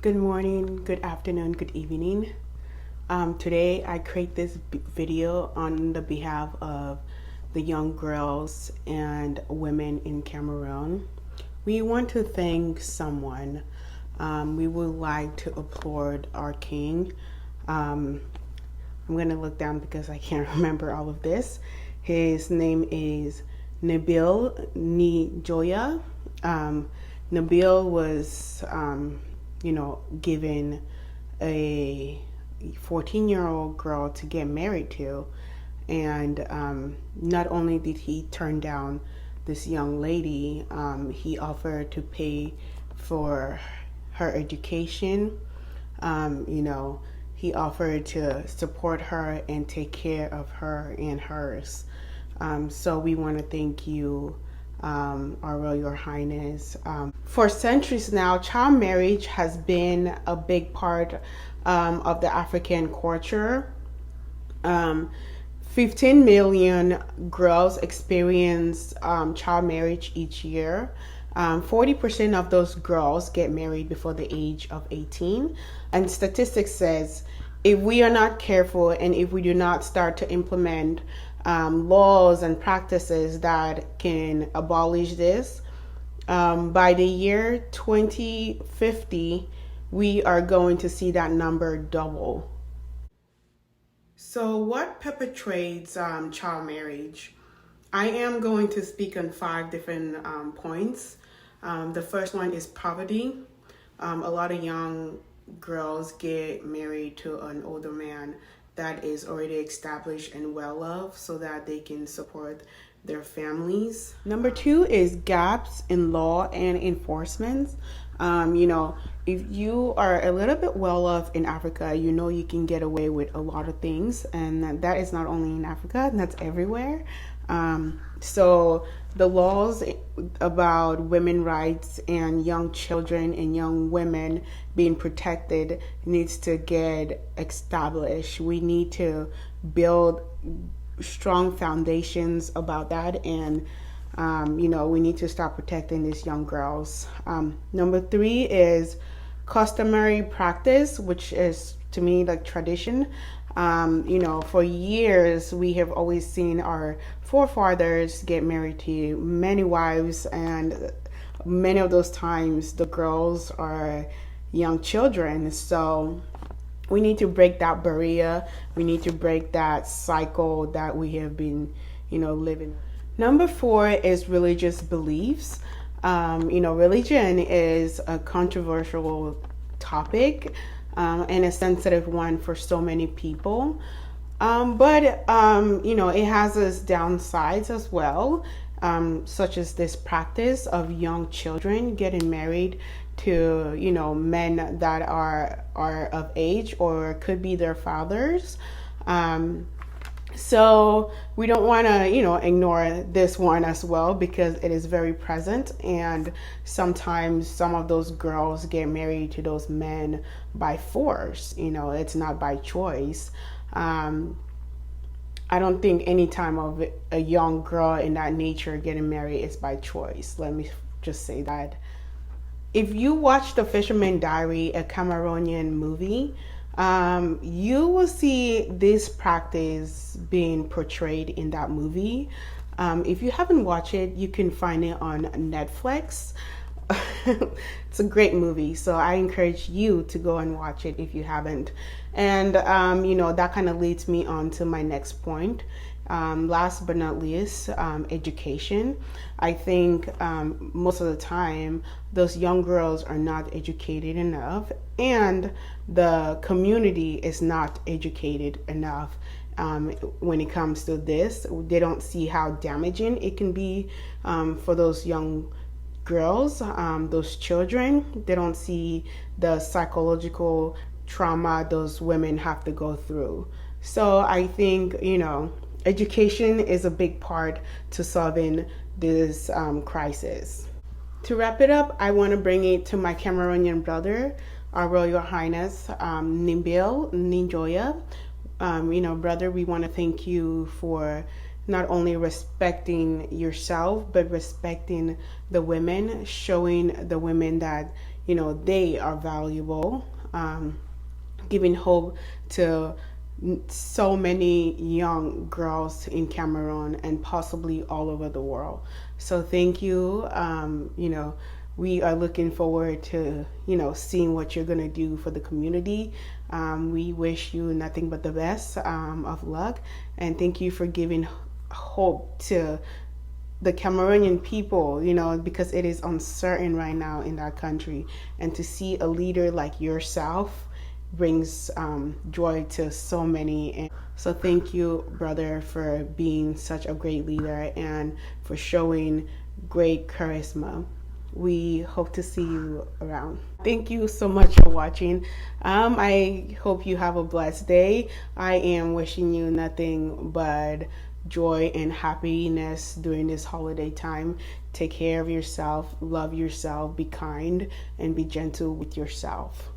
Good morning, good afternoon, good evening. Today I create this video on the behalf of the young girls and women in Cameroon. We want to thank someone. We would like to applaud our king. I'm going to look down because I can't remember all of this. His name is Nabil Nijoya. Nabil was given a 14-year-old girl to get married to. And not only did he turn down this young lady, he offered to pay for her education. He offered to support her and take care of her and hers. So we want to thank you, Our Royal Highness. For centuries now, child marriage has been a big part of the African culture. 15 million girls experience child marriage each year. 40% of those girls get married before the age of 18. And statistics says if we are not careful and if we do not start to implement laws and practices that can abolish this, by the year 2050, we are going to see that number double. So what perpetrates child marriage? I am going to speak on 5 different points. The first one is poverty. A lot of young girls get married to an older man that is already established and well off so that they can support their families. Number 2 is gaps in law and enforcement. If you are a little bit well off in Africa, you can get away with a lot of things, and that is not only in Africa, that's everywhere. So the laws about women's rights and young children and young women being protected needs to get established. We need to build strong foundations about that, and we need to start protecting these young girls. Number 3 is customary practice, which is to me like tradition. For years we have always seen our forefathers get married to many wives, and many of those times the girls are young children. So we need to break that barrier. We need to break that cycle that we have been, living. Number 4 is religious beliefs. Religion is a controversial topic and a sensitive one for so many people. But it has its downsides as well, such as this practice of young children getting married to, men that are of age or could be their fathers. So we don't want to, ignore this one as well, because it is very present, and sometimes some of those girls get married to those men by force. It's not by choice. I don't think any time of a young girl in that nature getting married is by choice. Let me just say that. If you watch The Fisherman Diary, a Cameroonian movie, you will see this practice being portrayed in that movie. If you haven't watched it, you can find it on Netflix. It's a great movie, so I encourage you to go and watch it if you haven't. And that kind of leads me on to my next point. Last but not least, education. I think most of the time those young girls are not educated enough, and the community is not educated enough when it comes to this. They don't see how damaging it can be for those young girls, those children. They don't see the psychological trauma those women have to go through. So I think, education is a big part to solving this crisis. To wrap it up, I want to bring it to my Cameroonian brother, Our Royal Highness Nabil Nijoya. Brother, we want to thank you for not only respecting yourself, but respecting the women, showing the women that they are valuable, giving hope to so many young girls in Cameroon and possibly all over the world. So thank you. We are looking forward to, seeing what you're going to do for the community. We wish you nothing but the best of luck. And thank you for giving hope to the Cameroonian people, because it is uncertain right now in that country. And to see a leader like yourself brings joy to so many. And so thank you, brother, for being such a great leader and for showing great charisma. We hope to see you around. Thank you so much for watching. I hope you have a blessed day. I am wishing you nothing but joy and happiness during this holiday time. Take care of yourself, love yourself, be kind, and be gentle with yourself.